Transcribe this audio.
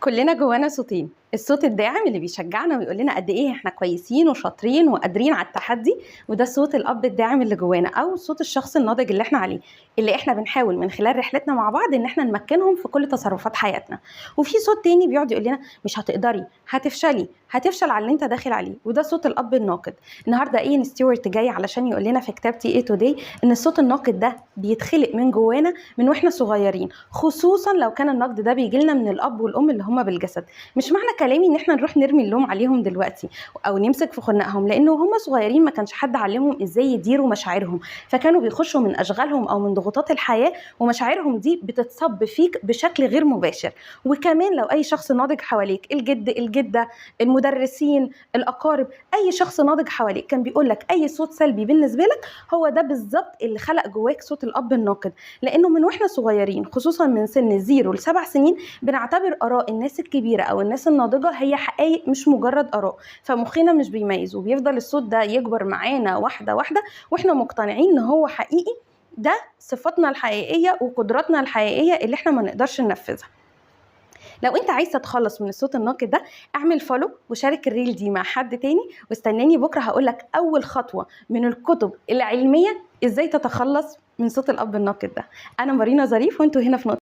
كلنا جوانا صوتين، الصوت الداعم اللي بيشجعنا ويقول لنا قد ايه احنا كويسين وشاطرين وقادرين على التحدي، وده صوت الاب الداعم اللي جوانا او صوت الشخص الناضج اللي احنا عليه، اللي احنا بنحاول من خلال رحلتنا مع بعض ان احنا نمكنهم في كل تصرفات حياتنا. وفي صوت تاني بيقعد يقول لنا مش هتقدري، هتفشل على اللي انت داخل عليه، وده صوت الاب الناقد. النهارده اين ستيوارت جاي علشان يقول لنا في كتابتي ايه توداي ان الصوت الناقد ده بيتخلق من جوانا من واحنا صغيرين، خصوصا لو كان النقد ده بيجي لنا من الاب والام اللي هم بالجسد. مش معنى كلامي ان احنا نروح نرمي اللوم عليهم دلوقتي او نمسك في خناقهم، لانه هم صغيرين ما كانش حد علمهم ازاي يديروا مشاعرهم، فكانوا بيخشوا من اشغالهم او من ضغوطات الحياه ومشاعرهم دي بتتصب فيك بشكل غير مباشر. وكمان لو اي شخص ناضج حواليك، الجد الجده المدرسين الاقارب، اي شخص ناضج حواليك كان بيقول لك اي صوت سلبي بالنسبه لك، هو ده بالظبط اللي خلق جواك صوت الاب الناقد. لانه من واحنا صغيرين خصوصا من سن 0 ل7 سنين بنعتبر اراء الناس الكبيره او الناس الناضجه هي حقائق مش مجرد اراء، فمخنا مش بيميز وبيفضل الصوت ده يكبر معانا واحده واحده واحنا مقتنعين ان هو حقيقي. ده صفاتنا الحقيقيه وقدراتنا الحقيقيه اللي احنا ما نقدرش ننفذها. لو انت عايز تتخلص من الصوت الناقد ده، اعمل فولو وشارك الريل دي مع حد تاني، واستناني بكره هقولك اول خطوه من الكتب العلميه ازاي تتخلص من صوت الاب الناقد ده. انا مارينا ظريف وانتوا هنا في نقطة